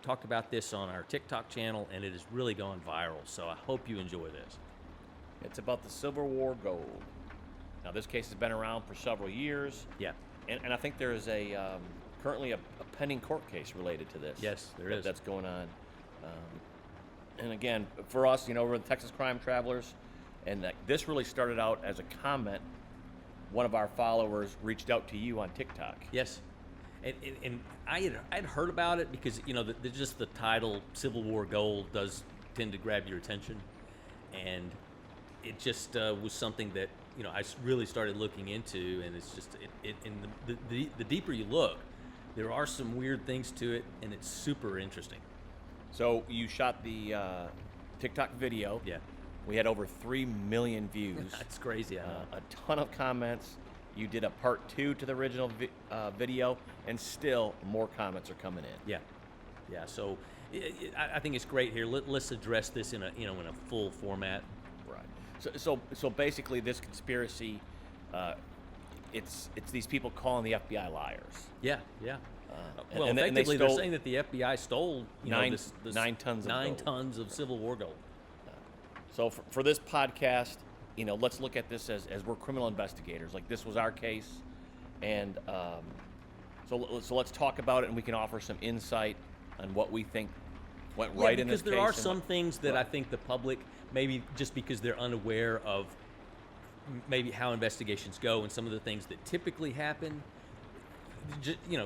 talked about this on our TikTok channel, and it has really gone viral. So I hope you enjoy this. It's about the Civil War gold. Now, this case has been around for several years. Yeah. And I think there is currently a pending court case related to this. Yes, there is. That's going on. And again, for us, we're the Texas Crime Travelers, and this really started out as a comment. One of our followers reached out to you on TikTok. Yes. And I'd heard about it because, just the title, Civil War Gold, does tend to grab your attention. And it just was something that, I really started looking into, and it's just, the deeper you look, there are some weird things to it, and it's super interesting. So you shot the TikTok video. Yeah. We had over 3 million views. That's crazy. A ton of comments. You did a part 2 to the original video, and still more comments are coming in. Yeah. So I think it's great here. Let's address this in a full format. Right. So basically, this conspiracy, it's these people calling the FBI liars. Yeah. Well, and effectively, they're saying that the FBI stole 9 tons of Civil War gold. So for this podcast, let's look at this as we're criminal investigators. Like, this was our case, and so let's talk about it, and we can offer some insight on what we think went right in this case. Because there are some things that I think the public, maybe just because they're unaware of maybe how investigations go and some of the things that typically happen,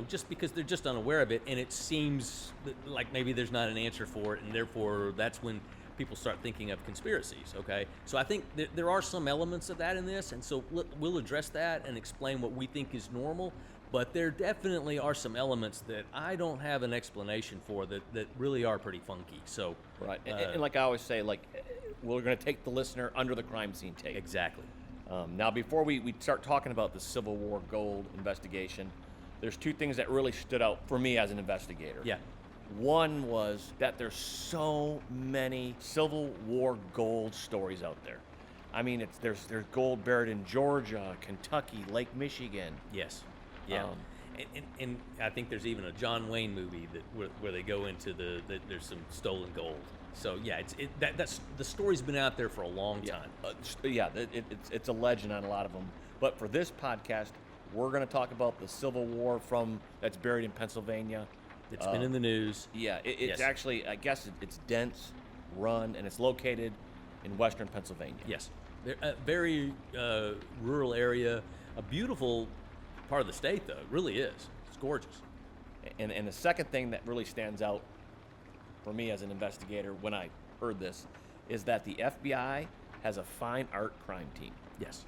just because they're just unaware of it, and it seems like maybe there's not an answer for it, and therefore that's when people start thinking of conspiracies, okay? So I think there are some elements of that in this, and so we'll address that and explain what we think is normal, but there definitely are some elements that I don't have an explanation for that really are pretty funky. So right, and like I always say, we're going to take the listener under the crime scene tape. Exactly. Now, before we start talking about the Civil War gold investigation, there's 2 things that really stood out for me as an investigator. Yeah. One was that there's so many Civil War gold stories out there. I mean, there's gold buried in Georgia, Kentucky, Lake Michigan. Yes. Yeah. And I think there's even a John Wayne movie where they go into there's some stolen gold. So yeah, that's the story's been out there for a long time. It's a legend on a lot of them. But for this podcast, we're going to talk about the Civil War that's buried in Pennsylvania. It's been in the news. Yeah, it's actually, I guess it's dense, run, and it's located in western Pennsylvania. Yes, a very rural area, a beautiful part of the state, though. It really is. It's gorgeous. And the second thing that really stands out for me as an investigator when I heard this is that the FBI has a fine art crime team. Yes.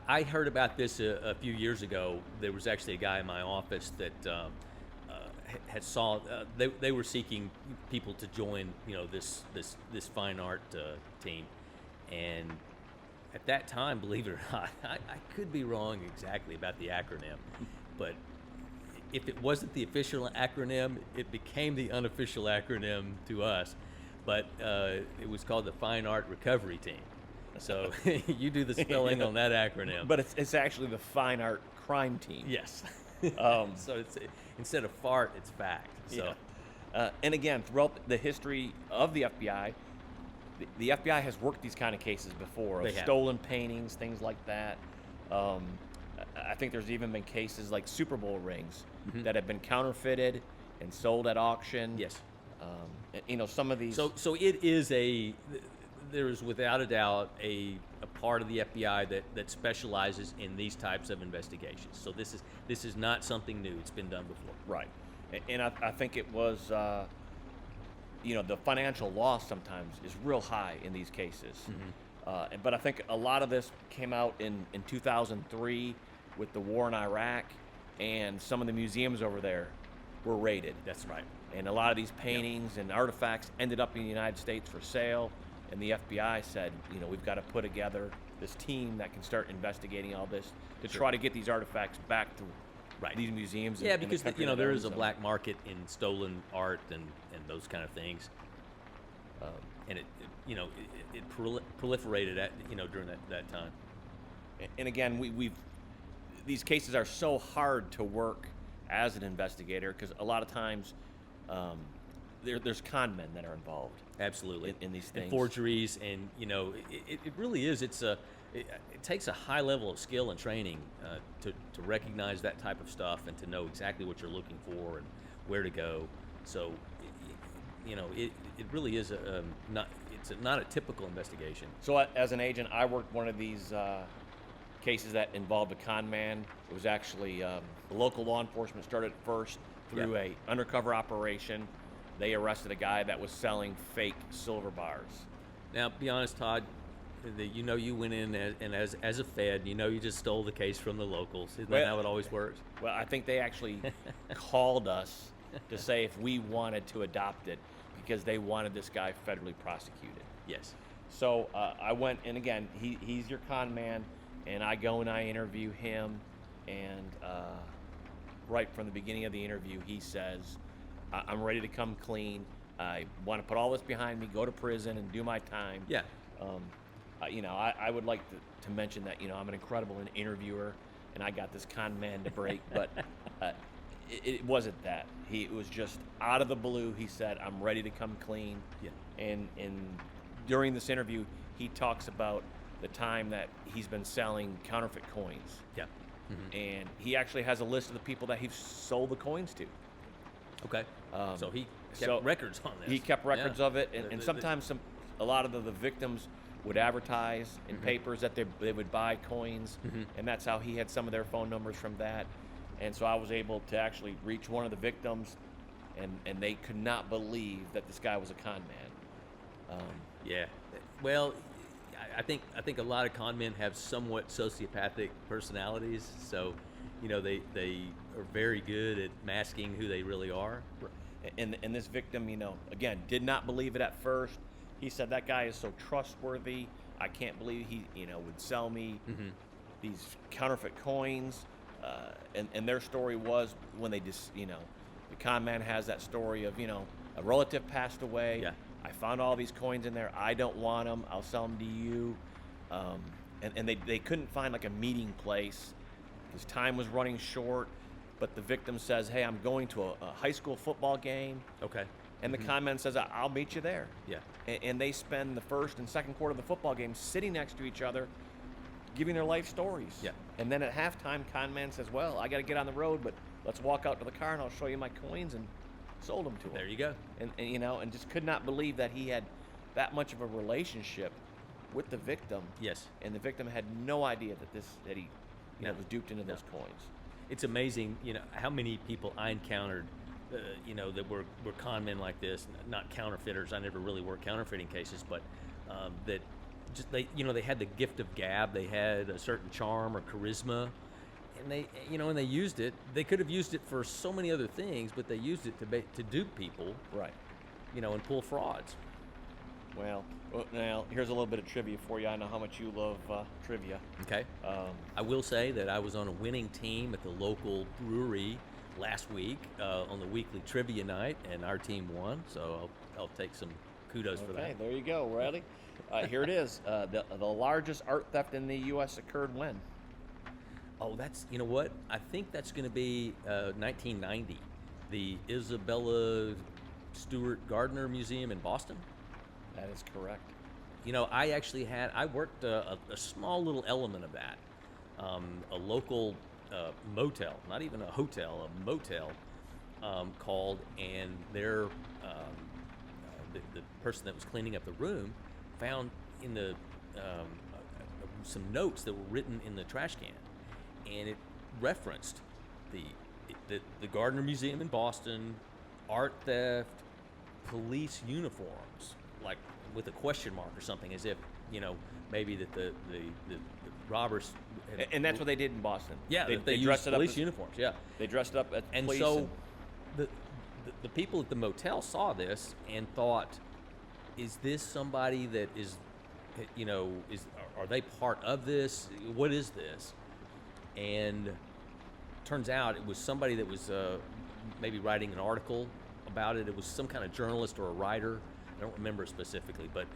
I heard about this a few years ago. There was actually a guy in my office that had saw they were seeking people to join this fine art team, and at that time, believe it or not, I could be wrong exactly about the acronym, but if it wasn't the official acronym, it became the unofficial acronym to us. But it was called the Fine Art Recovery Team. So you do the spelling on that acronym. But it's actually the Fine Art Crime Team. Yes. So it's instead of fart, it's fact. So, and again, throughout the history of the FBI, the FBI has worked these kind of cases before, of stolen paintings, things like that. I think there's even been cases like Super Bowl rings that have been counterfeited and sold at auction. Yes. Some of these. So it is there is without a doubt a part of the FBI that specializes in these types of investigations. So this is not something new. It's been done before. Right. And I think it was, the financial loss sometimes is real high in these cases. But I think a lot of this came out in 2003 with the war in Iraq, and some of the museums over there were raided. That's right. And a lot of these paintings and artifacts ended up in the United States for sale. And the FBI said, we've got to put together this team that can start investigating all this to try to get these artifacts back to these museums. Yeah, because there is a black market in stolen art and those kind of things, and it proliferated during that time. And again, these cases are so hard to work as an investigator, because a lot of times there's con men that are involved. Absolutely. In these things. And forgeries, and it really is. It takes a high level of skill and training to recognize that type of stuff and to know exactly what you're looking for and where to go. So, it really is not a typical investigation. So as an agent, I worked one of these cases that involved a con man. It was actually the local law enforcement started first through a undercover operation. They arrested a guy that was selling fake silver bars. Now, be honest, Todd. You went in as a Fed. You just stole the case from the locals. Isn't that how it always works? Well, I think they actually called us to say if we wanted to adopt it because they wanted this guy federally prosecuted. Yes. So I went, and again, he's your con man, and I go and I interview him, and right from the beginning of the interview, he says, I'm ready to come clean. I want to put all this behind me, go to prison, and do my time. Yeah. I would like to mention that, I'm an incredible interviewer, and I got this con man to break, but it wasn't that. It was just out of the blue. He said, I'm ready to come clean. Yeah. And during this interview, he talks about the time that he's been selling counterfeit coins. Yeah. Mm-hmm. And he actually has a list of the people that he's sold the coins to. Okay. So he kept records on this. He kept records of it, and sometimes a lot of the victims would advertise in papers that they would buy coins, and that's how he had some of their phone numbers from that. And so I was able to actually reach one of the victims, and they could not believe that this guy was a con man. Yeah. Well, I think a lot of con men have somewhat sociopathic personalities, so they are very good at masking who they really are. And this victim, again, did not believe it at first. He said, that guy is so trustworthy. I can't believe he, would sell me these counterfeit coins. And their story was when they just, the con man has that story of, a relative passed away. Yeah. I found all these coins in there. I don't want them. I'll sell them to you. And they couldn't find like a meeting place because time was running short. But the victim says, hey, I'm going to a high school football game. Okay. And the con man says, I'll meet you there. Yeah. And they spend the first and second quarter of the football game sitting next to each other, giving their life stories. Yeah. And then at halftime, con man says, well, I got to get on the road, but let's walk out to the car and I'll show you my coins, and sold them to him. There you go. And just could not believe that he had that much of a relationship with the victim. Yes. And the victim had no idea that he was duped into those coins. It's amazing, how many people I encountered, that were con men like this, not counterfeiters. I never really worked counterfeiting cases, but that just they had the gift of gab. They had a certain charm or charisma, and they used it. They could have used it for so many other things, but they used it to dupe people, right? And pull frauds. Well, now here's a little bit of trivia for you. I know how much you love trivia. Okay. I will say that I was on a winning team at the local brewery last week on the weekly trivia night, and our team won. So I'll take some kudos for that. Okay, there you go. Ready? Here it is. The largest art theft in the U.S. occurred when? Oh, that's what? I think that's going to be 1990, the Isabella Stewart Gardner Museum in Boston. That is correct. I worked a small little element of that. A local motel, not even a hotel, a motel, called, and their the person that was cleaning up the room found in the some notes that were written in the trash can, and it referenced the Gardner Museum in Boston, art theft, police uniforms, like with a question mark or something, as if maybe that the robbers and that's what they did in Boston. Yeah, they dressed used it up police as uniforms. Yeah, they dressed up as and police. So the people at the motel saw this and thought, is this somebody that is are they part of this? What is this? And turns out it was somebody that was maybe writing an article about it. It was some kind of journalist or a writer. I don't remember specifically, but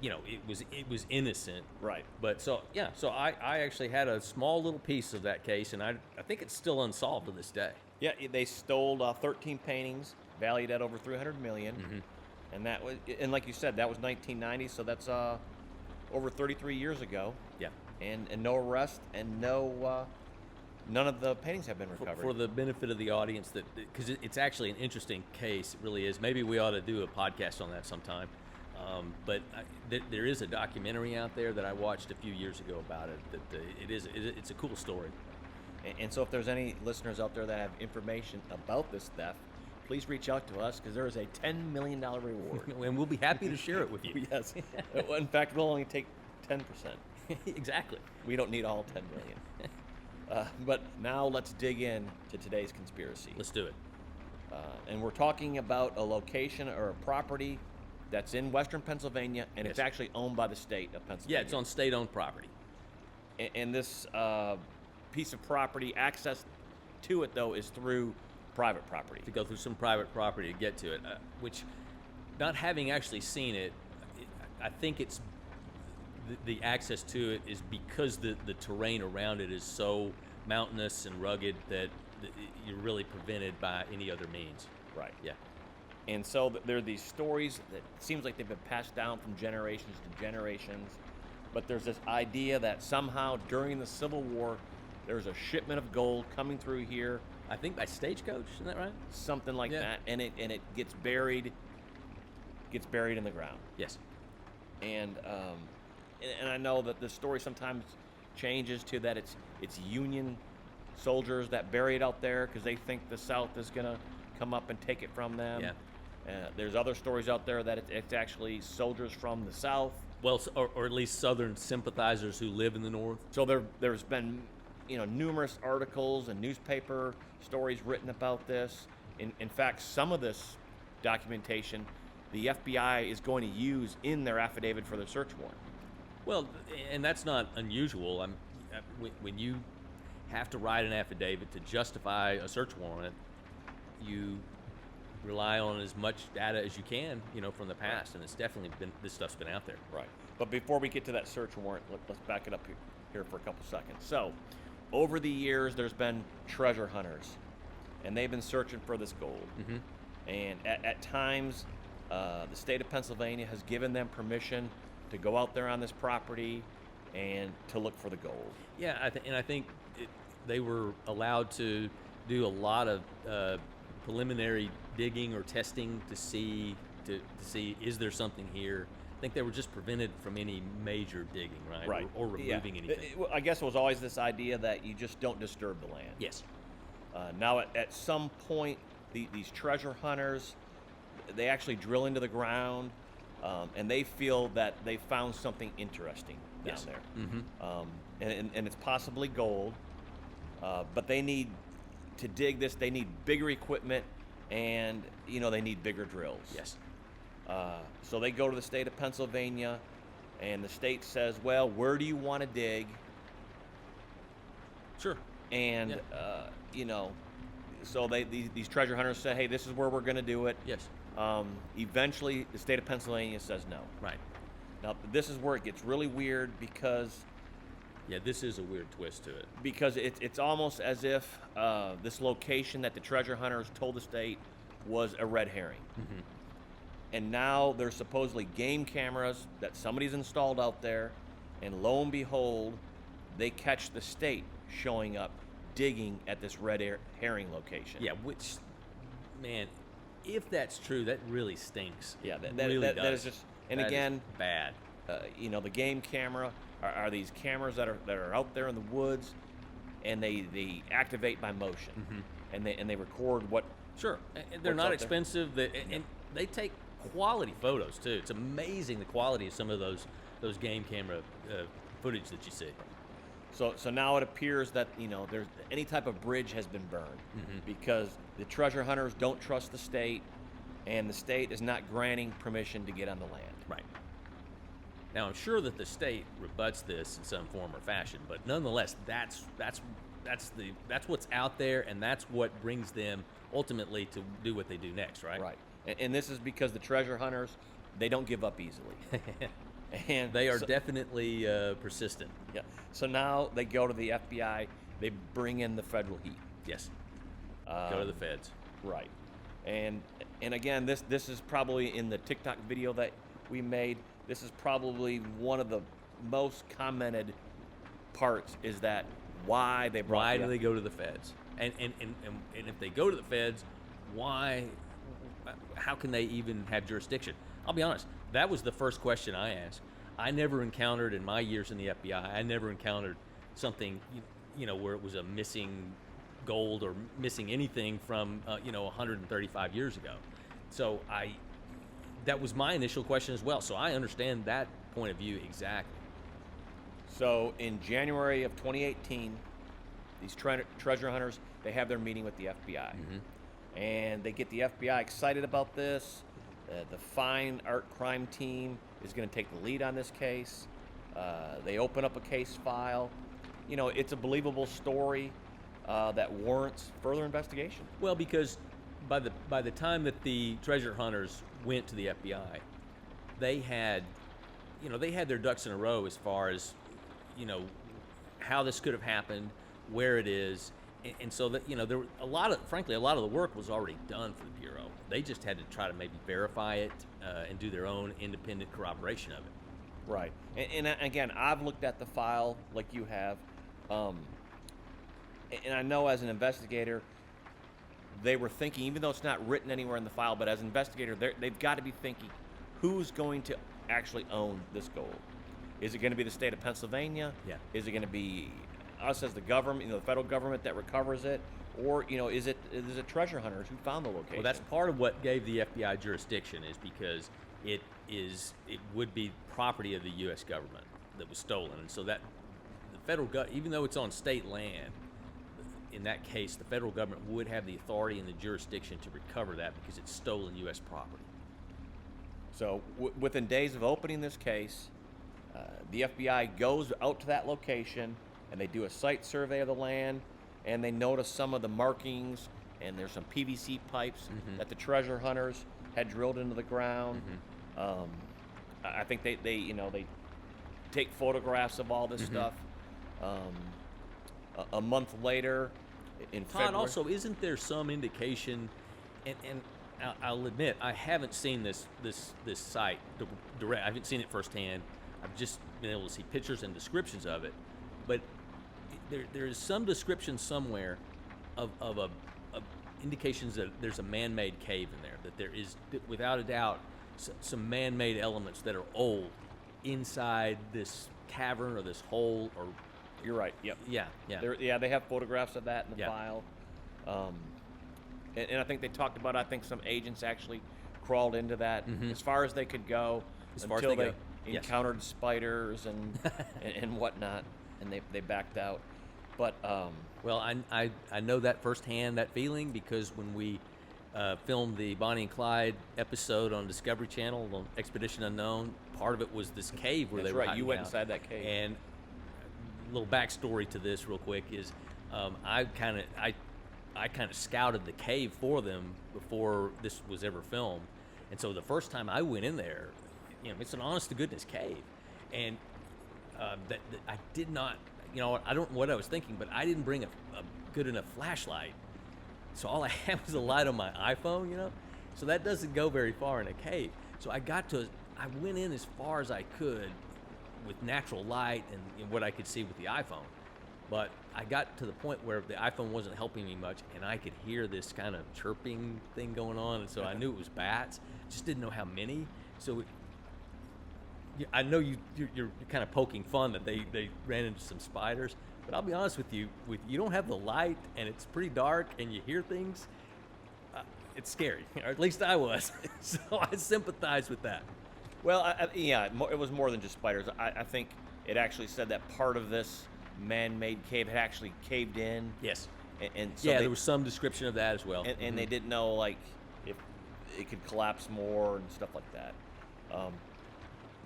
it was innocent. Right. But so I actually had a small little piece of that case, and I think it's still unsolved to this day. Yeah, they stole 13 paintings valued at over $300 million, and like you said, that was 1990, so that's over 33 years ago. Yeah. And no arrest, and none of the paintings have been recovered. For the benefit of the audience, because it's actually an interesting case, it really is. Maybe we ought to do a podcast on that sometime. But there is a documentary out there that I watched a few years ago about it. It's a cool story. And so if there's any listeners out there that have information about this theft, please reach out to us, because there is a $10 million reward. And we'll be happy to share it with you. Yes. In fact, we'll only take 10%. Exactly. We don't need all 10 million. But now let's dig in to today's conspiracy. Let's do it. And we're talking about a location or a property that's in western Pennsylvania, and it's actually owned by the state of Pennsylvania. Yeah, it's on state-owned property. And this piece of property, access to it, though, is through private property. To go through some private property to get to it, which, not having actually seen it, I think it's the access to it is because the terrain around it is so mountainous and rugged that you're really prevented by any other means. Right. Yeah. And so there are these stories that seems like they've been passed down from generations to generations, but there's this idea that somehow during the Civil War, there's a shipment of gold coming through here. I think by stagecoach, isn't that right? Something like that, and it gets buried in the ground. Yes. And I know that the story sometimes changes to that it's Union soldiers that bury it out there because they think the South is gonna come up and take it from them. Yeah. There's other stories out there that it's actually soldiers from the South. Well, or at least Southern sympathizers who live in the North. So there's been numerous articles and newspaper stories written about this. In fact, some of this documentation the FBI is going to use in their affidavit for their search warrant. Well, and that's not unusual. When you have to write an affidavit to justify a search warrant, you rely on as much data as you can, from the past, and it's definitely this stuff's been out there. Right. But before we get to that search warrant, let's back it up here for a couple seconds. So, over the years, there's been treasure hunters, and they've been searching for this gold. And at times, the state of Pennsylvania has given them permission to go out there on this property and to look for the gold. Yeah, I think they were allowed to do a lot of preliminary digging or testing to see is there something here. I think they were just prevented from any major digging, right? Right. Or removing anything. I guess it was always this idea that you just don't disturb the land. Yes. Now, at some point, these treasure hunters, they actually drill into the ground, and they feel that they found something interesting down there. And it's possibly gold, but they need to dig this. They need bigger equipment, and they need bigger drills. Yes. So they go to the state of Pennsylvania, and the state says, well, where do you want to dig? Sure. And so these treasure hunters say, hey, this is where we're going to do it. Yes. Eventually, the state of Pennsylvania says no. Right. Now, this is where it gets really weird because... Yeah, this is a weird twist to it. Because it's almost as if this location that the treasure hunters told the state was a red herring. And now there's supposedly game cameras that somebody's installed out there, and lo and behold, they catch the state showing up digging at this red herring location. Yeah, which, man, if that's true, that really stinks. Yeah, that is just, and that again, is bad. The game camera are these cameras that are out there in the woods, and they activate by motion, and they record what. Sure, and they're not expensive. And they take quality photos too. It's amazing the quality of some of those game camera footage that you see. So now it appears that there's any type of bridge has been burned because the treasure hunters don't trust the state, and the state is not granting permission to get on the land. Right. Now I'm sure that the state rebuts this in some form or fashion, but nonetheless, that's what's out there, and that's what brings them ultimately to do what they do next. Right. Right. And this is because the treasure hunters, they don't give up easily. And They are definitely persistent. yeah. So now they go to the FBI. They bring in the federal heat. Yes. Go to the feds. Right. And again, this is probably in the TikTok video that we made. This is probably one of the most commented parts, is that why they brought Why the do they go to the feds? And if they go to the feds, why? How can they even have jurisdiction? I'll be honest. That was the first question I asked. I never encountered in my years in the FBI. I never encountered something, where it was a missing gold or missing anything from 135 years ago. So that was my initial question as well. So I understand that point of view exactly. So in January of 2018, these treasure hunters, they have their meeting with the FBI. And they get the FBI excited about this. The fine art crime team is going to take the lead on this case. They open up a case file. It's a believable story that warrants further investigation. Well, because by the time that the treasure hunters went to the FBI, they had their ducks in a row as far as how this could have happened, where it is, and so that there were a lot of the work was already done for the Bureau. They just had to try to maybe verify it and do their own independent corroboration of it. Right. And again, I've looked at the file like you have, and I know as an investigator, they were thinking, even though it's not written anywhere in the file, but as an investigator, they've got to be thinking, who's going to actually own this gold? Is it going to be the state of Pennsylvania? Yeah. Is it going to be us as the government, the federal government that recovers it? Or, is it treasure hunters who found the location? Well, that's part of what gave the FBI jurisdiction, is because it would be property of the U.S. government that was stolen, and so that the federal government, even though it's on state land, in that case, the federal government would have the authority and the jurisdiction to recover that because it's stolen U.S. property. So within days of opening this case, the FBI goes out to that location and they do a site survey of the land, and they notice some of the markings, and there's some PVC pipes that the treasure hunters had drilled into the ground. I think they take photographs of all this stuff. A month later, in Todd, February. also, isn't there some indication, and I'll admit, I haven't seen this site direct. I haven't seen it firsthand. I've just been able to see pictures and descriptions of it, but there is some description somewhere of indications that there's a man-made cave in there, that there is, without a doubt, some man-made elements that are old inside this cavern or this hole. Or You're right. Yep. Yeah. They have photographs of that in the Yeah. file. And I think they talked about, I think some agents actually crawled into that as far as they could go, until they Yes. encountered spiders and whatnot, and they backed out. But Well, I know that firsthand, that feeling, because when we filmed the Bonnie and Clyde episode on Discovery Channel on Expedition Unknown, part of it was this cave where that's they were right. hiding You went out. inside that cave. And a little backstory to this, real quick, is I kind of scouted the cave for them before this was ever filmed, and so the first time I went in there, it's an honest to goodness cave, and that I did not, I don't know what I was thinking, but I didn't bring a good enough flashlight, so all I had was a light on my iPhone, so that doesn't go very far in a cave. So I went in as far as I could with natural light and what I could see with the iPhone. But I got to the point where the iPhone wasn't helping me much, and I could hear this kind of chirping thing going on, and so I knew it was bats. Just didn't know how many. So I know you're kind of poking fun that they ran into some spiders, but I'll be honest with you, you don't have the light, and it's pretty dark, and you hear things, it's scary, or at least I was. So I sympathize with that. Well, it was more than just spiders. I think it actually said that part of this man-made cave had actually caved in. Yes. And so there was some description of that as well. And they didn't know, like, if it could collapse more and stuff like that.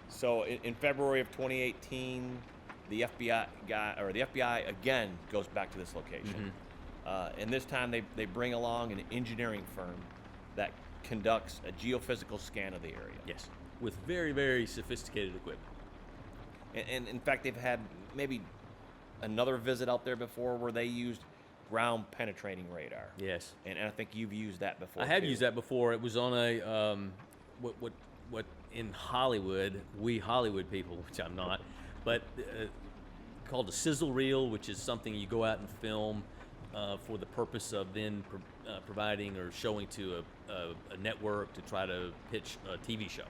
So in February of 2018, the FBI again goes back to this location. And this time they bring along an engineering firm that conducts a geophysical scan of the area. Yes. With very, very sophisticated equipment. And in fact, they've had maybe another visit out there before where they used ground penetrating radar. Yes. And I think you've used that before. I have too. used that before. It was on a what in Hollywood, we Hollywood people, which I'm not, but called a sizzle reel, which is something you go out and film for the purpose of then providing or showing to a network to try to pitch a TV show.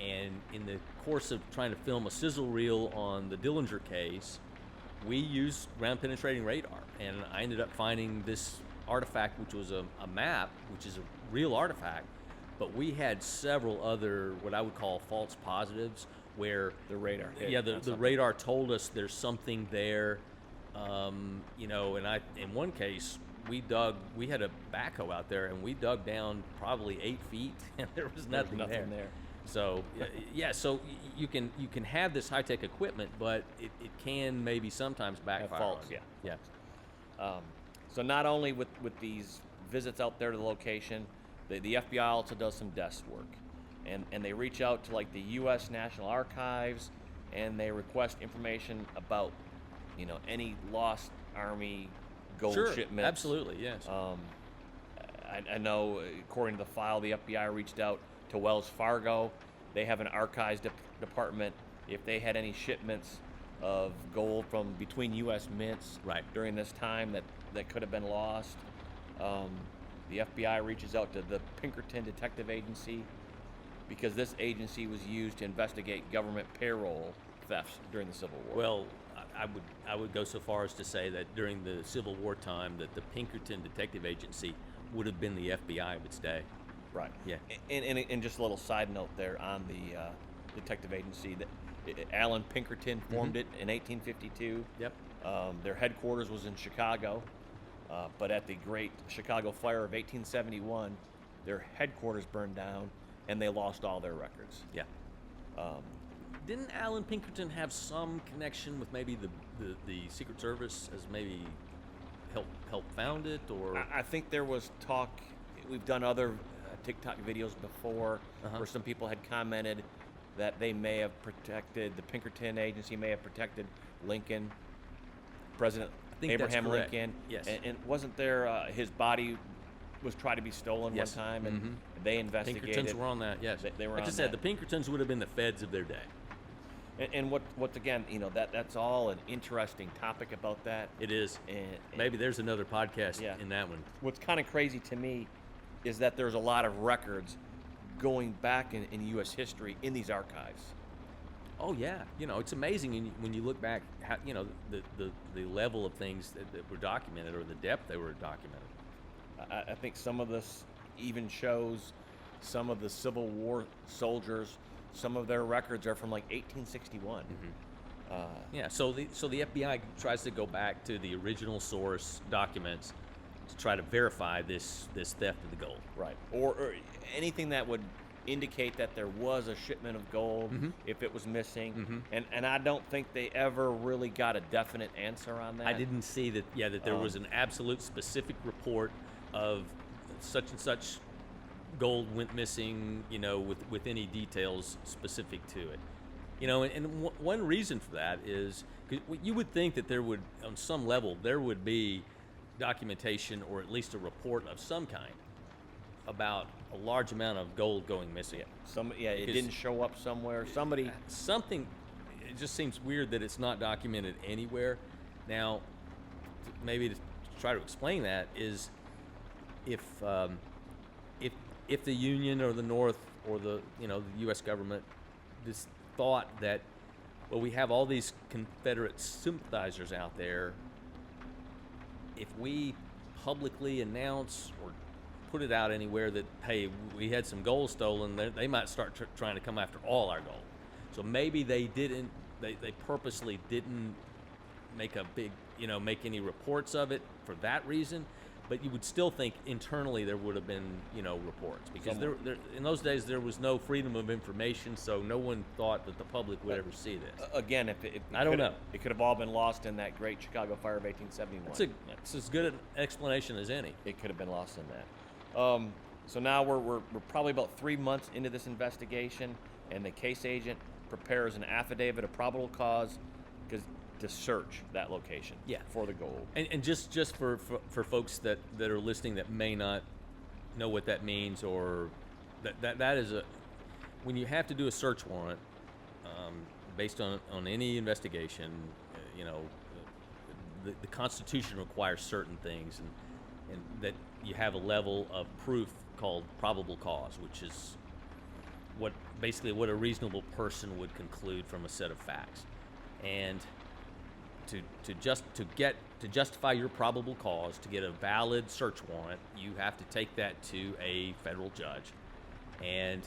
And in the course of trying to film a sizzle reel on the Dillinger case, we used ground penetrating radar, and I ended up finding this artifact, which was a map, which is a real artifact, but we had several other what I would call false positives where The radar hit yeah, on the something. radar told us there's something there, and in one case we had a backhoe out there and we dug down probably 8 feet and there was There's nothing, nothing there. So yeah, so you can have this high tech equipment, but it can maybe sometimes backfire. faults, on you. yeah. Yeah. So not only with these visits out there to the location, the FBI also does some desk work, and they reach out to like the U.S. National Archives, and they request information about any lost Army gold Sure. shipments. Absolutely. Yes. I know, according to the file, the FBI reached out to Wells Fargo. They have an archives department. If they had any shipments of gold from between U.S. mints Right. during this time that could have been lost, the FBI reaches out to the Pinkerton Detective Agency because this agency was used to investigate government payroll thefts during the Civil War. Well, I would go so far as to say that during the Civil War time, that the Pinkerton Detective Agency would have been the FBI of its day. Right. Yeah. And just a little side note there on the detective agency that Alan Pinkerton formed it in 1852. Yep. Their headquarters was in Chicago, but at the Great Chicago Fire of 1871, their headquarters burned down and they lost all their records. Yeah. Didn't Alan Pinkerton have some connection with maybe the Secret Service as maybe help found it, or? I think there was talk. We've done other TikTok videos before Uh-huh. where some people had commented that they may have protected, the Pinkerton agency may have protected Lincoln, President think that's Abraham correct. Lincoln. Yes. And wasn't there, his body was tried to be stolen Yes. one time, and Mhm. they investigated. Pinkertons were on that. Yes. They were like on I said, that. the Pinkertons would have been the feds of their day. And what's again, that's all an interesting topic about that. It is. And Maybe there's another podcast Yeah. in that one. what's kind of crazy to me is that there's a lot of records going back in U.S. history in these archives. Oh yeah, it's amazing when you look back, how the level of things that were documented or the depth they were documented. I think some of this even shows some of the Civil War soldiers. Some of their records are from like 1861. Yeah, so the FBI tries to go back to the original source documents to try to verify this theft of the gold. Right. Or anything that would indicate that there was a shipment of gold if it was missing. And I don't think they ever really got a definite answer on that. I didn't see that. Yeah, that there was an absolute specific report of such and such gold went missing. With any details specific to it. And one reason for that is 'cause you would think that there would, on some level, there would be documentation or at least a report of some kind about a large amount of gold going missing. It Because- didn't show up somewhere. Somebody. Something, it just seems weird that it's not documented anywhere. Now, maybe to try to explain that is if the Union or the North or the U.S. government just thought that, well, we have all these Confederate sympathizers out there, if we publicly announce or put it out anywhere that, hey, we had some gold stolen, they might start trying to come after all our gold. So maybe they purposely didn't make a big, make any reports of it for that reason. But you would still think internally there would have been, reports, because there in those days there was no freedom of information, so no one thought that the public would ever see this. Again, if I don't know. It could have all been lost in that Great Chicago Fire of 1871. It's as good an explanation as any. It could have been lost in that. So now we're probably about 3 months into this investigation, and the case agent prepares an affidavit of probable cause to search that location for the gold. And just for folks that are listening that may not know what that means, or that is when you have to do a search warrant based on any investigation, the Constitution requires certain things, and that you have a level of proof called probable cause, which is what a reasonable person would conclude from a set of facts. And to justify your probable cause, to get a valid search warrant, you have to take that to a federal judge, and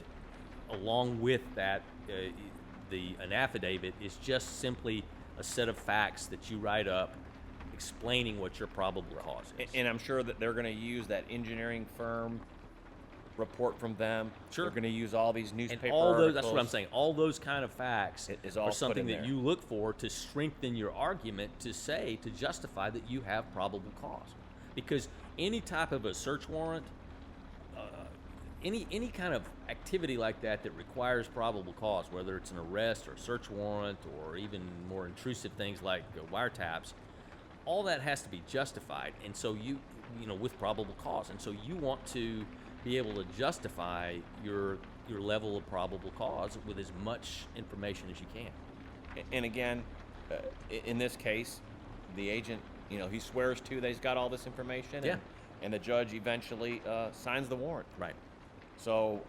along with that, an affidavit is just simply a set of facts that you write up explaining what your probable cause is. And I'm sure that they're going to use that engineering firm report from them. Sure. They're going to use all these newspaper and all those, articles. That's what I'm saying. All those kind of facts all are something put in that there. you look for to strengthen your argument, to justify that you have probable cause. Because any type of a search warrant, any kind of activity like that requires probable cause, whether it's an arrest or a search warrant or even more intrusive things like wiretaps, all that has to be justified, and so you with probable cause, and so you want to be able to justify your level of probable cause with as much information as you can. And again, in this case, the agent, he swears to that he's got all this information, and the judge eventually signs the warrant. Right. So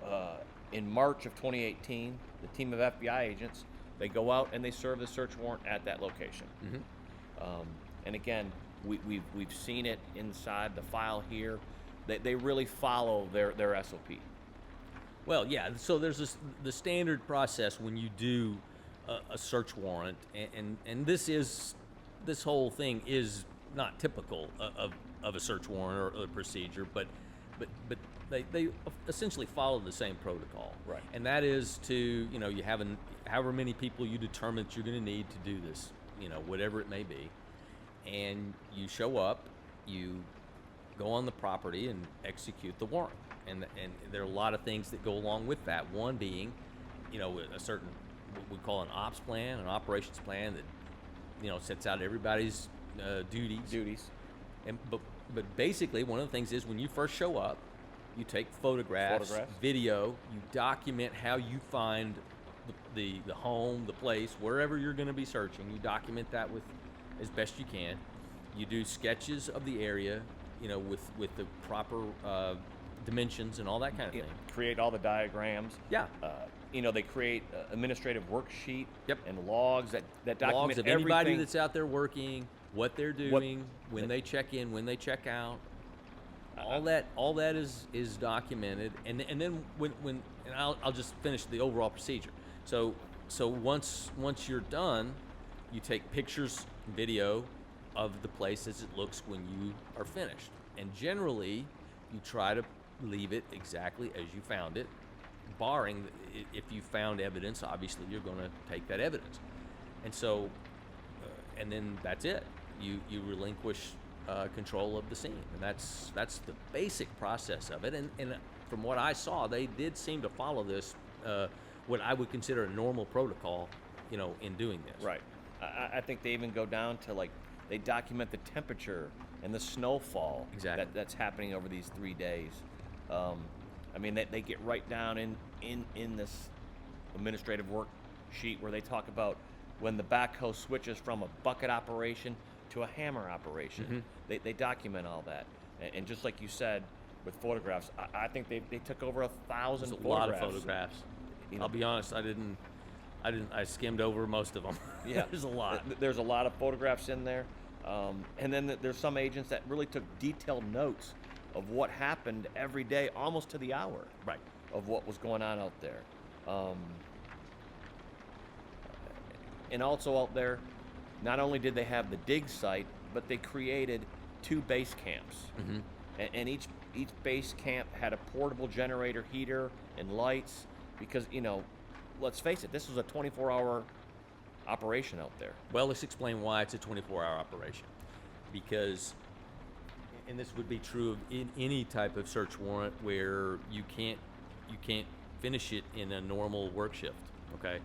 in March of 2018, the team of FBI agents, they go out and they serve the search warrant at that location. Mm-hmm. And again, we've seen it inside the file here. They really follow their SOP. Well, yeah. So there's the standard process when you do a search warrant, and this whole thing is not typical of a search warrant or a procedure, but they essentially follow the same protocol. Right. And that is to you have however many people you determine that you're going to need to do this, whatever it may be. And you show up, you go on the property and execute the warrant. And there are a lot of things that go along with that. One being, a certain, what we call an ops plan, an operations plan that, sets out everybody's duties. But basically, one of the things is when you first show up, you take photographs, video, you document how you find the home, the place, wherever you're going to be searching. You document that with as best you can. You do sketches of the area, with the proper dimensions and all that kind of thing. Create all the diagrams. Yeah. They create administrative worksheet. Yep. And logs that document logs of everything. Anybody that's out there working, what they're doing, when they check in, when they check out. All that is documented, and then when I'll just finish the overall procedure. So once you're done, you take pictures, video of the place as it looks when you are finished, and generally you try to leave it exactly as you found it, barring if you found evidence. Obviously, you're going to take that evidence, and so and then that's it. You relinquish control of the scene, and that's the basic process of it. And from what I saw, they did seem to follow this, what I would consider a normal protocol, in doing this. Right. I think they even go down to they document the temperature and the snowfall that's happening over these 3 days. They get right down in this administrative worksheet where they talk about when the backhoe switches from a bucket operation to a hammer operation. Mm-hmm. They document all that, and just like you said with photographs, I think they took over 1,000 photographs. A lot of photographs. I'll be honest, I skimmed over most of them. Yeah. There's a lot. There's a lot of photographs in there, and then there's some agents that really took detailed notes of what happened every day, almost to the hour. Right. Of what was going on out there, and also out there. Not only did they have the dig site, but they created 2 base camps. Mm-hmm. And each base camp had a portable generator heater and lights because, let's face it, this was a 24-hour operation out there. Well, let's explain why it's a 24-hour operation. Because, and this would be true of in any type of search warrant where you can't finish it in a normal work shift, okay?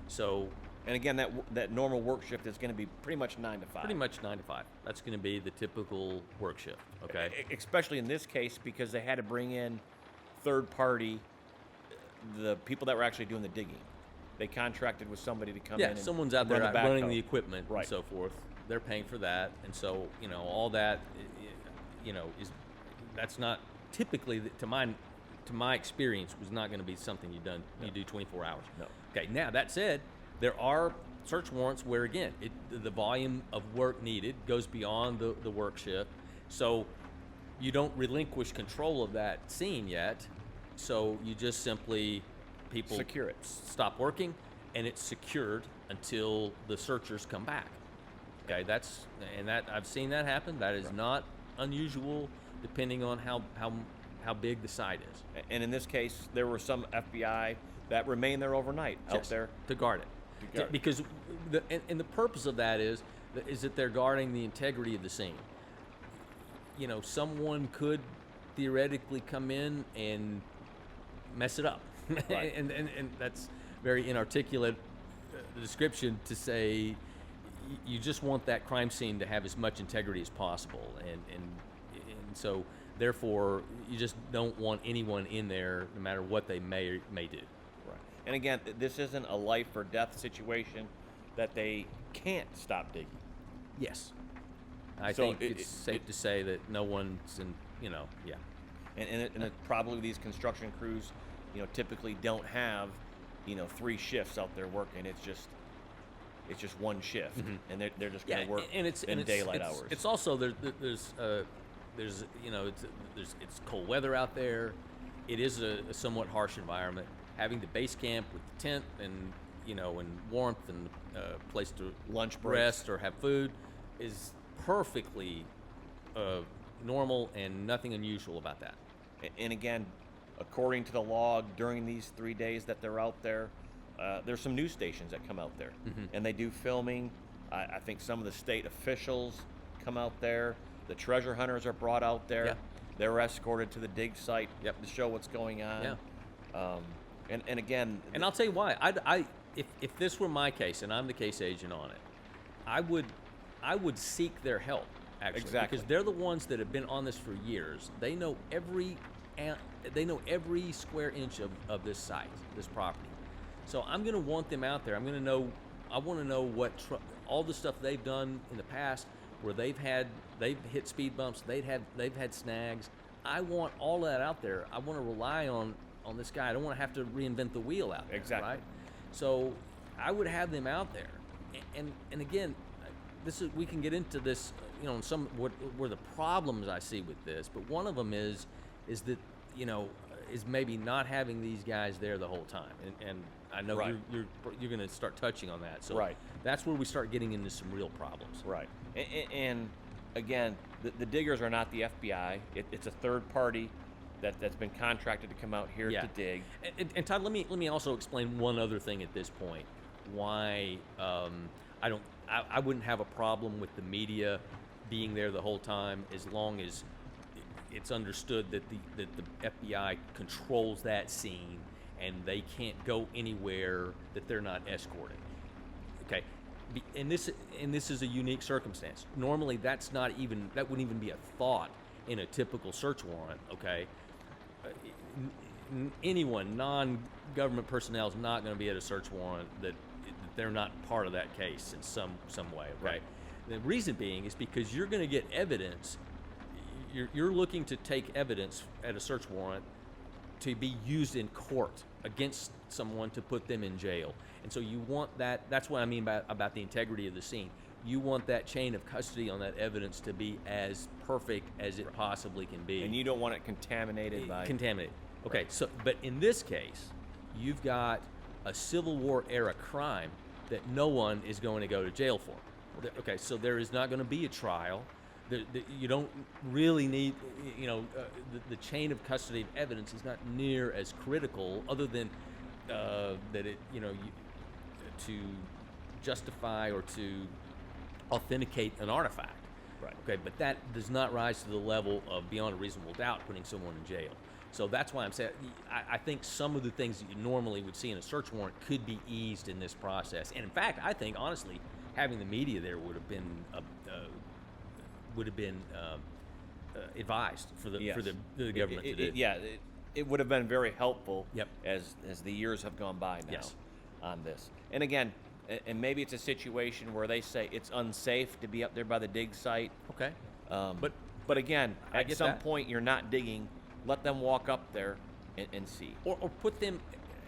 So And again, that normal work shift is going to be pretty much 9 to 5. pretty much 9 to 5. That's going to be the typical work shift. Okay. Especially in this case because they had to bring in third party, the people that were actually doing the digging. They contracted with somebody to come in. And someone's out run there the running backhoe. the equipment Right. and so forth. They're paying for that, and so all that, that's not typically to my experience was not going to be something you do 24 hours. No. Okay. Now that said, there are search warrants where again the volume of work needed goes beyond the work shift, so you don't relinquish control of that scene yet. So you just simply people Secure it. stop working, and it's secured until the searchers come back. Okay, that I've seen that happen. That is not unusual, depending on how big the site is. And in this case, there were some FBI that remained there overnight out Yes, there. to guard it. To guard it. Because the purpose of that is that they're guarding the integrity of the scene. Someone could theoretically come in and mess it up. Right. and that's very inarticulate description to say you just want that crime scene to have as much integrity as possible, and so therefore you just don't want anyone in there, no matter what they may do. Right. And again, this isn't a life or death situation that they can't stop digging. Yes, I So think it's safe to say that no one's in. Yeah. And probably these construction crews, typically don't have, 3 shifts out there working. It's just one shift, and they're just going to work in daylight hours. It's also there's cold weather out there. It is a somewhat harsh environment. Having the base camp with the tent and and warmth and place to Lunch breaks. rest or have food is perfectly normal, and nothing unusual about that. And again, according to the log, during these 3 days that they're out there, there's some news stations that come out there, and they do filming. I think some of the state officials come out there. The treasure hunters are brought out there. Yeah. They're escorted to the dig site Yep. to show what's going on. Yeah. And again, And I'll tell you why. If this were my case and I'm the case agent on it, I would seek their help, actually. Exactly. Because they're the ones that have been on this for years. They know every square inch of this site, this property. So I'm going to want them out there. I want to know what all the stuff they've done in the past, where they've hit speed bumps, they've had snags. I want all that out there. I want to rely on this guy. I don't want to have to reinvent the wheel out there. Exactly. Right? So I would have them out there. And again, we can get into this, some where the problems I see with this, but one of them is that is maybe not having these guys there the whole time, and I know Right. you're going to start touching on that. So Right. that's where we start getting into some real problems. right. And again, the diggers are not the FBI. It's a third party that's been contracted to come out here Yeah. to dig. And Todd, let me also explain one other thing at this point. Why I wouldn't have a problem with the media being there the whole time, as long as it's understood that the FBI controls that scene and they can't go anywhere that they're not escorted. Okay, and this is a unique circumstance. Normally, that wouldn't even be a thought in a typical search warrant. Okay, anyone, non-government personnel, is not going to be at a search warrant that they're not part of that case in some way. Okay, Right. The reason being is because you're going to get evidence. You're looking to take evidence at a search warrant to be used in court against someone to put them in jail. And so you want that. That's what I mean about the integrity of the scene. You want that chain of custody on that evidence to be as perfect as it possibly can be. And you don't want it contaminated by... Contaminated. Okay, so but in this case, you've got a Civil War era crime that no one is going to go to jail for. Okay, so there is not going to be a trial. You don't really need, the chain of custody of evidence is not near as critical, other than that it, to justify or to authenticate an artifact. Right. Okay, but that does not rise to the level of beyond a reasonable doubt putting someone in jail. So that's why I'm saying I think some of the things that you normally would see in a search warrant could be eased in this process. And in fact, I think honestly, having the media there would have been advised for the Yes. for the government to do. It would have been very helpful. Yep. As the years have gone by now. Yes. On this, and again, and maybe it's a situation where they say it's unsafe to be up there by the dig site. Okay. But again, I at get some that. point you're not digging. Let them walk up there and see. Or put them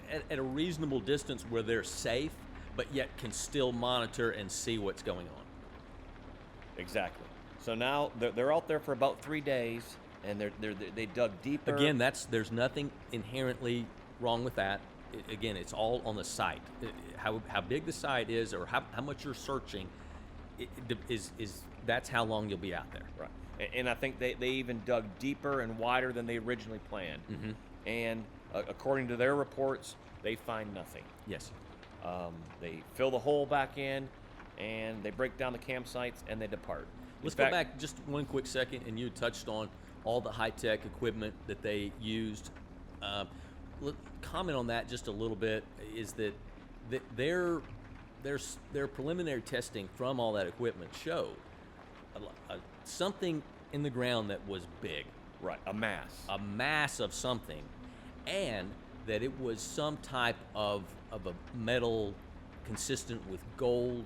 at a reasonable distance where they're safe, but yet can still monitor and see what's going on. Exactly. So now they're out there for about 3 days, and they dug deeper. Again, there's nothing inherently wrong with that. Again, it's all on the site. How big the site is, or how much you're searching, is that's how long you'll be out there. Right. And I think they even dug deeper and wider than they originally planned. Mm-hmm. And according to their reports, they find nothing. Yes. They fill the hole back in, and they break down the campsites, and they depart. Let's go back just one quick second, and you touched on all the high-tech equipment that they used. Comment on that just a little bit. Is that their preliminary testing from all that equipment showed something in the ground that was big, Right, a mass of something, and that it was some type of a metal consistent with gold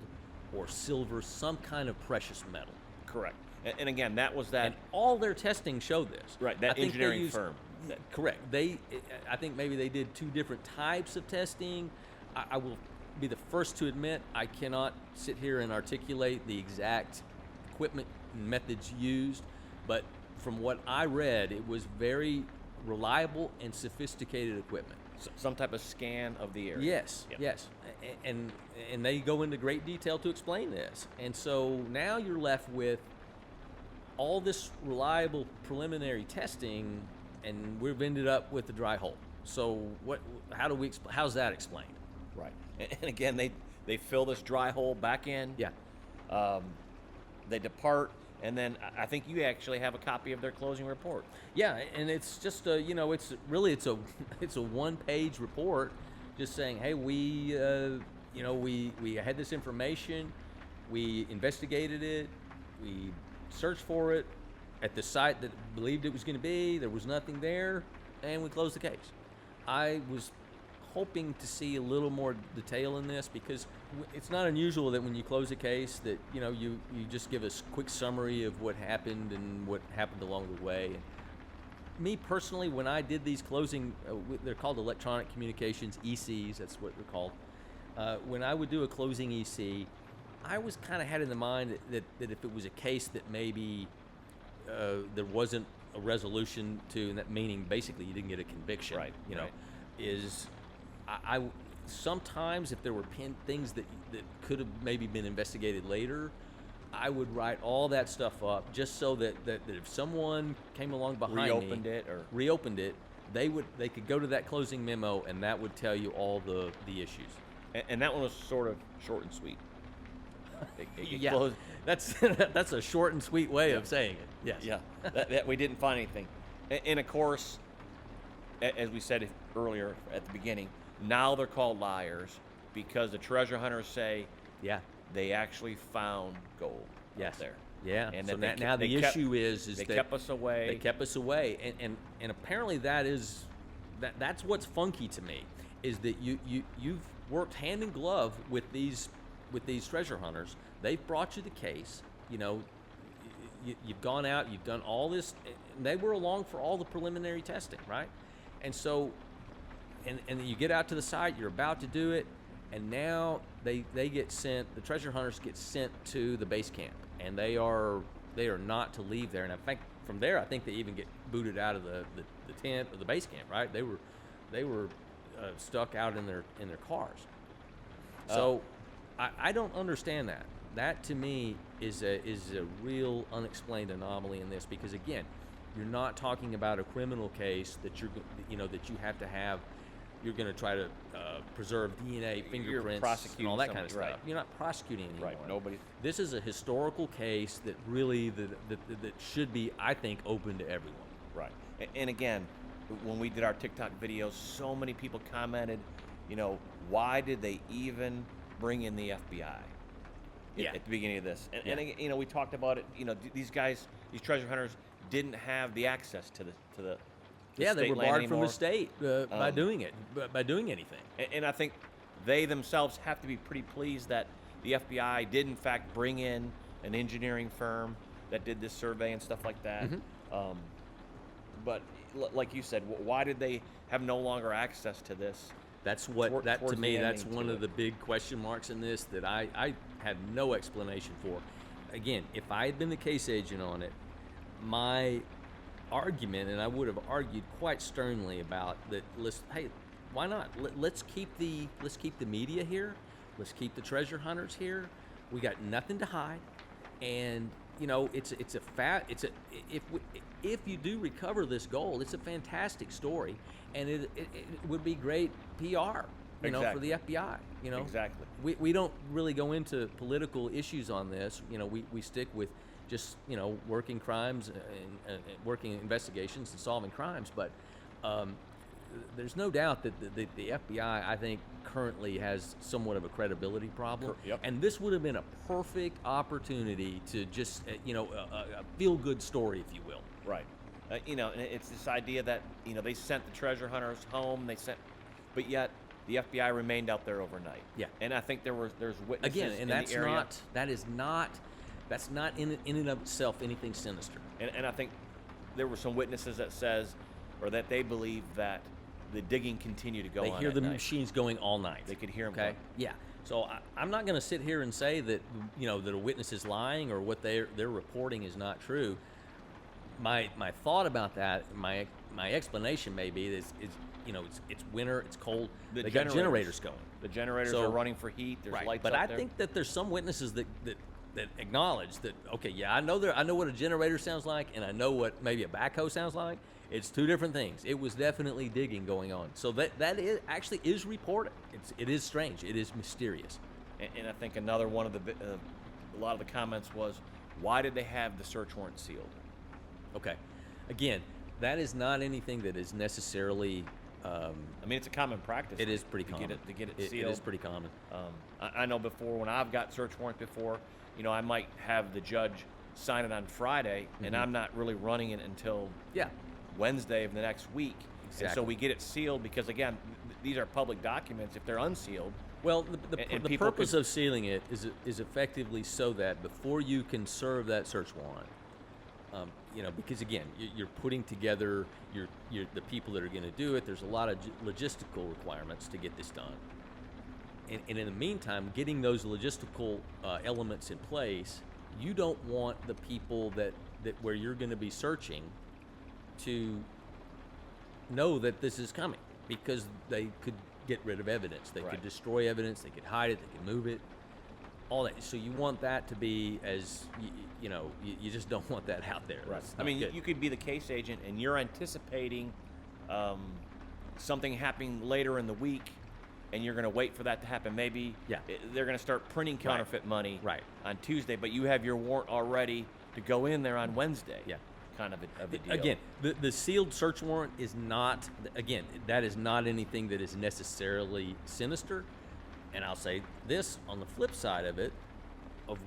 or silver, some kind of precious metal. Correct. And again, that was that. And all their testing showed this. Right, that engineering firm. Correct. I think maybe they did 2 different types of testing. I will be the first to admit I cannot sit here and articulate the exact equipment and methods used, but from what I read, it was very reliable and sophisticated equipment. Some type of scan of the area. Yes, Yep. yes, and they go into great detail to explain this. And so now you're left with all this reliable preliminary testing, and we've ended up with the dry hole. So how's that explained? Right. And again, they fill this dry hole back in. Yeah. They depart, and then I think you actually have a copy of their closing report. Yeah, and it's just it's a 1-page report, just saying, hey, we had this information, we investigated it, we searched for it at the site that believed it was going to be. There was nothing there, and we closed the case. I was hoping to see a little more detail in this, because it's not unusual that when you close a case that you just give a quick summary of what happened and what happened along the way. Me personally, when I did these closing, they're called electronic communications, ECs, that's what they're called. When I would do a closing EC, I was kind of had in the mind that if it was a case that maybe there wasn't a resolution to, and that meaning basically you didn't get a conviction, Right, right. is I sometimes if there were things that could have maybe been investigated later, I would write all that stuff up just so that if someone came along behind reopened it, they could go to that closing memo, and that would tell you all the issues. And that one was sort of short and sweet. Yeah, closed. that's a short and sweet way of saying it. Yes. Yeah, that we didn't find anything. And of course, as we said earlier at the beginning, now they're called liars because the treasure hunters say they actually found gold up there. Yeah. And so that now the issue is they that kept us away. They kept us away, and apparently that's what's funky to me, is that you've worked hand in glove with these treasure hunters. They've brought you the case. You've gone out, you've done all this. And they were along for all the preliminary testing, right? And so, and then you get out to the site, you're about to do it, and now they get sent. The treasure hunters get sent to the base camp, and they are not to leave there. And in fact, from there, I think they even get booted out of the tent or the base camp, right? They were stuck out in their cars. So I don't understand that. That to me is a real unexplained anomaly in this, because again, you're not talking about a criminal case that you have to have. You're going to try to preserve DNA, fingerprints, and all that kind of stuff. Right. You're not prosecuting anymore. Right. Nobody. This is a historical case that really that should be, I think, open to everyone. Right. And again, when we did our TikTok videos, so many people commented, why did they even bring in the FBI Yeah. at the beginning of this? And, Yeah. and again, we talked about it. These guys, these treasure hunters, didn't have the access to the Yeah, they state were land barred from anymore. the state by doing it, by doing anything. And I think they themselves have to be pretty pleased that the FBI did in fact bring in an engineering firm that did this survey and stuff like that. But like you said, why did they have no longer access to this? That's what to towards me. the That's ending one to of it. the big question marks in this that I have no explanation for. Again, if I had been the case agent on it, my argument, and I would have argued quite sternly about that. Hey, why not? Let's keep the media here. Let's keep the treasure hunters here. We got nothing to hide, and if you do recover this gold, it's a fantastic story, and it would be great PR, for Exactly. the FBI. Exactly. We don't really go into political issues on this. We stick with just working crimes and working investigations and solving crimes. But there's no doubt that the FBI, I think, currently has somewhat of a credibility problem. Yep. And this would have been a perfect opportunity to just a feel good story, if you will. Right. And it's this idea that they sent the treasure hunters home. But yet the FBI remained out there overnight. Yeah. And I think there's witnesses Again, and in that's the area. that's not in and of itself anything sinister. And I think there were some witnesses that they believe that the digging continued to go on. They hear at the night. machines going all night. They could hear them. Okay. Yeah. So I'm not going to sit here and say that that a witness is lying or what they're reporting is not true. My thought about that, my explanation may be is it's winter, it's cold. They got generators going. The generators So- are running for heat. There's Right. lights But up I there. think that there's some witnesses that acknowledge that, okay, yeah, I know what a generator sounds like, and I know what maybe a backhoe sounds like. It's two different things. It was definitely digging going on. So that is actually is reported. It is strange. It is mysterious. And I think another one of a lot of the comments was, why did they have the search warrant sealed? Okay. Again, that is not anything that is necessarily. I mean, it's a common practice. It is pretty common. To get it It sealed. is pretty common. I know before when I've got search warrants before, I might have the judge sign it on Friday, and I'm not really running it until Yeah. Wednesday of the next week. And so Exactly. we get it sealed because, again, these are public documents. If they're unsealed, Well, And the people purpose could- of sealing it is effectively so that before you can serve that search warrant, because again, you're putting together the people that are going to do it. There's a lot of logistical requirements to get this done, and in the meantime, getting those logistical elements in place, you don't want the people that where you're going to be searching to know that this is coming, because they could get rid of evidence. They Right. could destroy evidence. They could hide it. They could move it. All that. So you want that to be as you just don't want that out there. That's I not mean, good. you could be the case agent and you're anticipating something happening later in the week, and you're going to wait for that to happen. Maybe Yeah. they're going to start printing counterfeit money Right. on Tuesday, but you have your warrant already to go in there on Wednesday. Yeah. Kind of a deal. Again, the sealed search warrant is not. Again, that is not anything that is necessarily sinister. And I'll say this on the flip side of it, of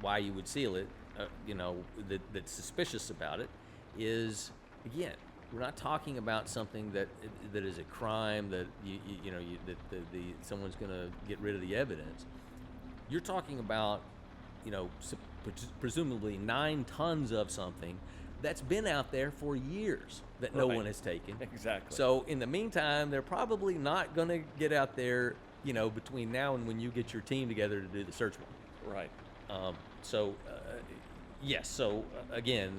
why you would seal it, that's suspicious about it, is again, we're not talking about something that is a crime that someone's going to get rid of the evidence. You're talking about, presumably 9 tons of something that's been out there for years that no Right. one has taken. Exactly. So in the meantime, they're probably not going to get out there, between now and when you get your team together to do the search warrant. Right. Yes. So again,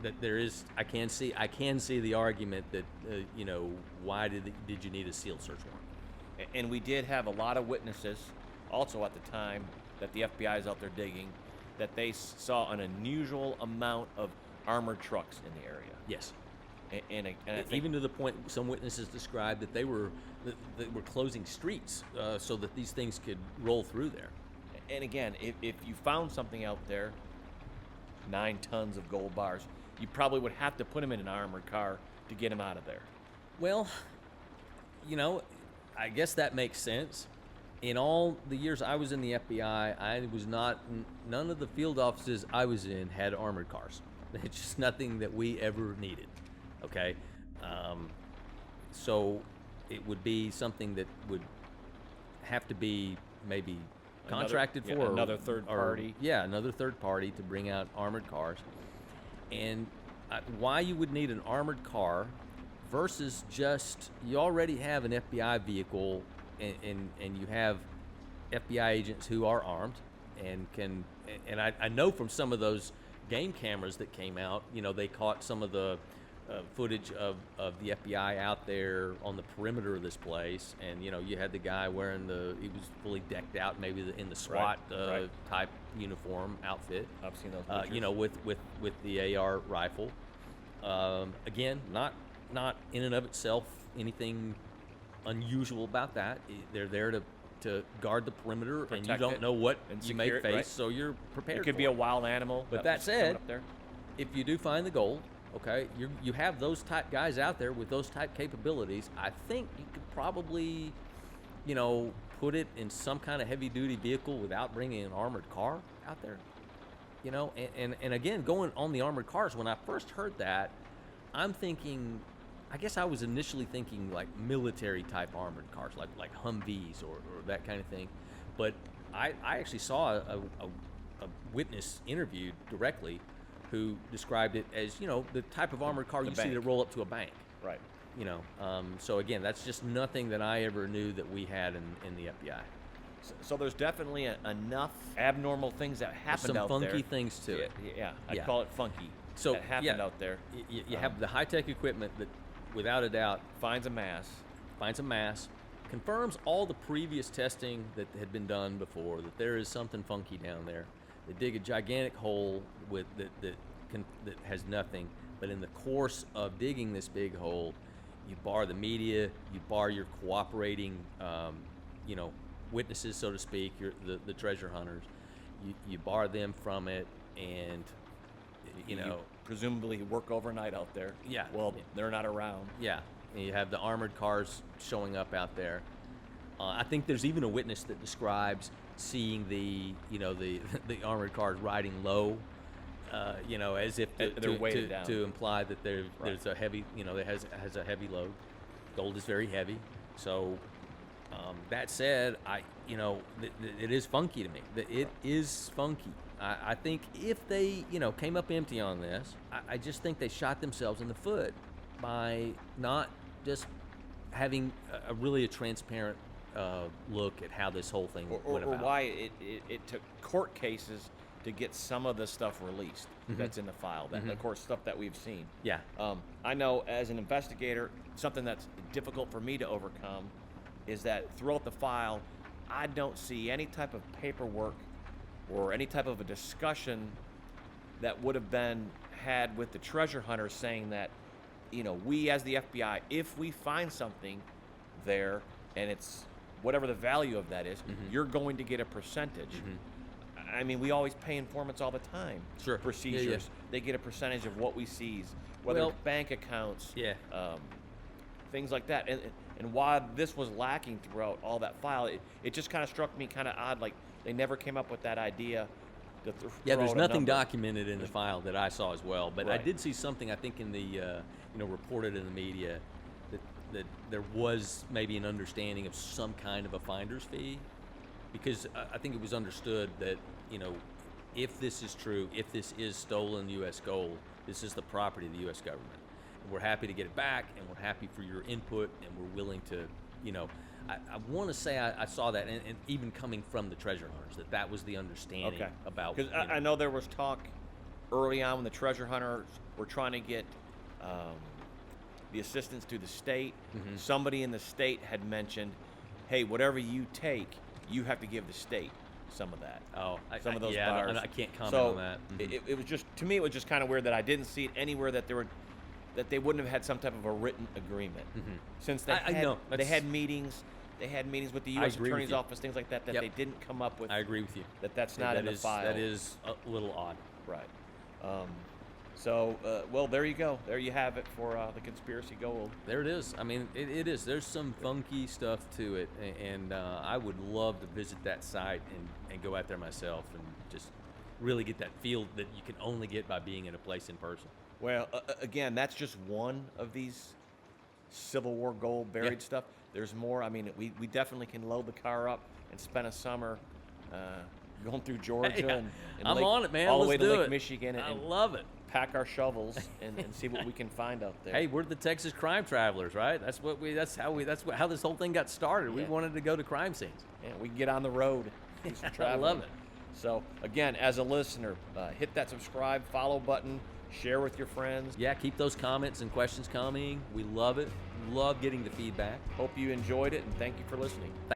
that there is, I can see the argument that why did you need a sealed search warrant? And we did have a lot of witnesses also at the time that the FBI is out there digging, that they saw an unusual amount of armored trucks in the area. Yes. And I think Even to the point some witnesses described that they were closing streets so that these things could roll through there. And again, if you found something out there, 9 tons of gold bars, you probably would have to put them in an armored car to get him out of there. Well, I guess that makes sense. In all the years I was in the FBI, none of the field offices I was in had armored cars. It's just nothing that we ever needed. Okay, so it would be something that would have to be maybe contracted for another third party. Another third party to bring out armored cars. And why you would need an armored car versus just you already have an FBI vehicle and you have FBI agents who are armed and can, and I know from some of those game cameras that came out, they caught some of the footage of the FBI out there on the perimeter of this place, and you had the guy wearing he was fully decked out, maybe in the SWAT type uniform outfit. I've seen those pictures. With the AR rifle. Again, not in and of itself anything unusual about that. They're there to guard the perimeter, Protect and you don't know what you may face, right? so you're prepared. It could for be a wild animal. But that said, up there. if you do find the gold, okay, you have those type guys out there with those type capabilities. I think you could probably, put it in some kind of heavy duty vehicle without bringing an armored car out there. And again, going on the armored cars, when I first heard that, I'm thinking, I guess I was initially thinking like military type armored cars, like Humvees or that kind of thing. But I actually saw a witness interviewed directly who described it as, the type of armored car you see that roll up to a bank. Right. So again, that's just nothing that I ever knew that we had in the FBI. So there's definitely enough abnormal things that happened out there. Some funky things to it. Yeah, I'd call it funky. So that happened out there. You have the high-tech equipment that, without a doubt, finds a mass, confirms all the previous testing that had been done before, that there is something funky down there. They dig a gigantic hole that has nothing, but in the course of digging this big hole, you bar the media, you bar your cooperating, witnesses, so to speak, the treasure hunters. You bar them from it, and you presumably work overnight out there. Yeah. Well, they're not around. Yeah. And you have the armored cars showing up out there. I think there's even a witness that describes seeing the armored cars riding low, as if they're weighted down, to imply that there's a heavy, that has a heavy load. Gold is very heavy. So that said, it is funky to me. It is funky. I think if they, came up empty on this, I just think they shot themselves in the foot by not just having a transparent look at how this whole thing went about. Or why it took court cases to get some of the stuff released that's in the file. That, of course, stuff that we've seen. Yeah. I know as an investigator, something that's difficult for me to overcome is that throughout the file, I don't see any type of paperwork or any type of a discussion that would have been had with the treasure hunter saying that, we as the FBI, if we find something there and it's whatever the value of that is, you're going to get a percentage. I mean, we always pay informants all the time for seizures. Yeah. They get a percentage of what we seize, whether it's bank accounts, things like that. And while this was lacking throughout all that file, it just kind of struck me kind of odd, like they never came up with that idea. There's nothing documented in the file that I saw as well, but I did see something, I think, in the reported in the media that there was maybe an understanding of some kind of a finder's fee, because I think it was understood that if this is true, if this is stolen U.S. gold, this is the property of the U.S. government. And we're happy to get it back, and we're happy for your input, and we're willing to, I want to say I saw that, and even coming from the treasure hunters, that was the understanding about. Because I know there was talk early on when the treasure hunters were trying to get the assistance to the state. Somebody in the state had mentioned, hey, whatever you take, you have to give the state some of that. Some of those bars. I can't comment so on that. It was just, to me, it was just kind of weird that I didn't see it anywhere that they wouldn't have had some type of a written agreement. Since they had meetings. They had meetings with the U.S. Attorney's Office, things like that, they didn't come up with. I agree with you. That's not in the file. That is a little odd. Right. So, well, there you go. There you have it for the conspiracy gold. There it is. I mean, it is. There's some funky stuff to it, and I would love to visit that site and go out there myself and just really get that feel that you can only get by being in a place in person. Well, again, that's just one of these Civil War gold buried stuff. There's more. I mean, we definitely can load the car up and spend a summer going through Georgia and I'm Lake, on it, man. all the Let's way to do Lake it. Michigan, I and love it. pack our shovels and see what we can find out there. Hey, we're the Texas crime travelers, right? That's what we. That's how this whole thing got started. We Yeah. wanted to go to crime scenes. Yeah, we can get on the road. Do some I traveling. love it. So again, as a listener, hit that subscribe, follow button, share with your friends. Yeah, keep those comments and questions coming. We love it. Love getting the feedback. Hope you enjoyed it, and thank you for listening.